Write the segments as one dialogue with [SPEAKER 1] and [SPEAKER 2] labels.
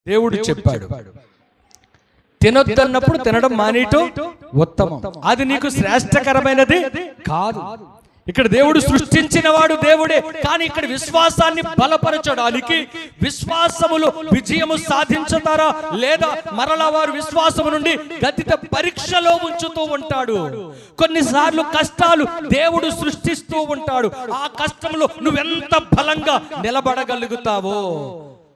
[SPEAKER 1] దేవుడు చెప్పాడు, తినొద్దన్నప్పుడు తినడం మానేయటం ఉత్తమం. అది నీకు శ్రేష్టకరమైనది కాదు. ఇక్కడ దేవుడు సృష్టించిన వాడు దేవుడే, కానీ ఇక్కడ విశ్వాసాన్ని బలపరచడానికి విశ్వాసములో విజయము సాధించుతారా లేదా మరలా వారు విశ్వాసము నుండి గతిత పరీక్షలో ఉంచుతూ ఉంటాడు. కొన్నిసార్లు కష్టాలు దేవుడు సృష్టిస్తూ ఉంటాడు. ఆ కష్టంలో నువ్వెంత బలంగా నిలబడగలుగుతావో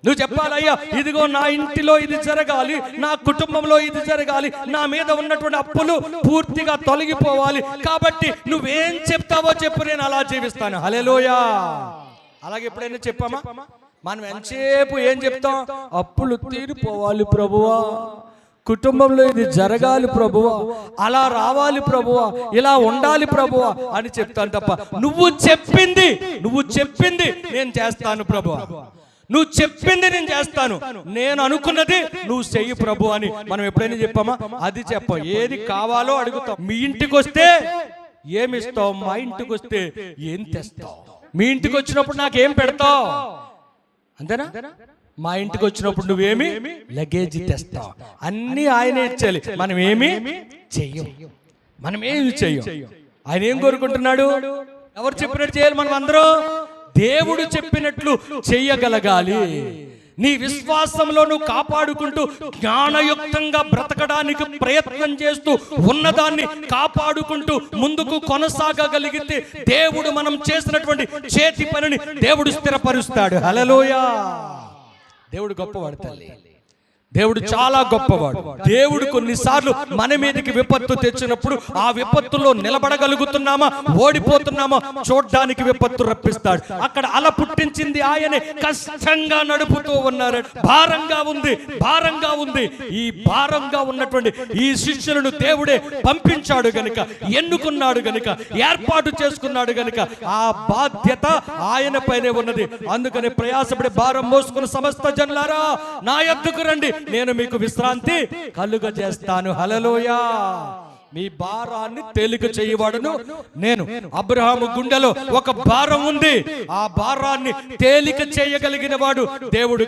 [SPEAKER 1] నువ్వు చెప్పాలయ్యా, ఇదిగో నా ఇంటిలో ఇది జరగాలి, నా కుటుంబంలో ఇది జరగాలి, నా మీద ఉన్నటువంటి అప్పులు పూర్తిగా తొలగిపోవాలి, కాబట్టి నువ్వేం చెప్తావో చెప్పు, నేను అలా జీవిస్తాను. హల్లెలూయా. అలాగే ఎప్పుడైనా చెప్పామా? మనం ఎంతసేపు ఏం చెప్తాం? అప్పులు తీరిపోవాలి ప్రభువా, కుటుంబంలో ఇది జరగాలి ప్రభువా, అలా రావాలి ప్రభువా, ఇలా ఉండాలి ప్రభువా అని చెప్తాను తప్ప నువ్వు చెప్పింది నేను చేస్తాను ప్రభువా, నువ్వు చెప్పింది నేను చేస్తాను, నేను అనుకున్నది నువ్వు చెయ్యి ప్రభు అని మనం ఎప్పుడైనా చెప్పామా? అది చెప్పం. ఏది కావాలో అడుగుతాం. మీ ఇంటికి వస్తే ఏమిస్తావు, మా ఇంటికి వస్తే ఏం తెస్తావు, మీ ఇంటికి వచ్చినప్పుడు నాకేం పెడతావు, అంతేనా? మా ఇంటికి వచ్చినప్పుడు నువ్వేమి లగేజ్ తెస్తావు, అన్ని ఆయనే ఇచ్చేయాలి. మనం ఏమి చెయ్యం. ఆయన ఏం కోరుకుంటున్నాడు? ఎవరు చెప్పినట్టు చేయాలి? మనం అందరూ దేవుడు చెప్పినట్లు చెయ్యగలగాలి. నీ విశ్వాసంలో నువ్వు కాపాడుకుంటూ జ్ఞానయుక్తంగా బ్రతకడానికి ప్రయత్నం చేస్తూ ఉన్నదాన్ని కాపాడుకుంటూ ముందుకు కొనసాగగలిగితే దేవుడు మనం చేసినటువంటి చేతి పనిని దేవుడు స్థిరపరుస్తాడు. హల్లెలూయా. దేవుడు గొప్పవాడు తల్లి, దేవుడు చాలా గొప్పవాడు. దేవుడు కొన్నిసార్లు మన మీదకి విపత్తు తెచ్చినప్పుడు ఆ విపత్తులో నిలబడగలుగుతున్నామా, ఓడిపోతున్నామా చూడ్డానికి విపత్తు రప్పిస్తాడు. అక్కడ అల పుట్టించింది ఆయనే. కష్టంగా నడుపుతూ ఉన్నారు, భారంగా ఉంది. ఈ భారంగా ఉన్నటువంటి ఈ శిష్యులను దేవుడే పంపించాడు గనుక, ఎన్నుకున్నాడు గనుక, ఏర్పాటు చేసుకున్నాడు గనుక ఆ బాధ్యత ఆయన పైనే ఉన్నది. అందుకని ప్రయాసపడి భారం మోసుకున్న సమస్త జనులారా నా యొద్దకు రండి, నేను మీకు విశ్రాంతి కలుగజేస్తాను. హల్లెలూయా. మీ భారాన్ని తేలిక చేయవాడును నేను. అబ్రహాము గుండెలో ఒక భారం ఉంది, ఆ భారాన్ని తేలిక చేయగలిగిన వాడు దేవుడు.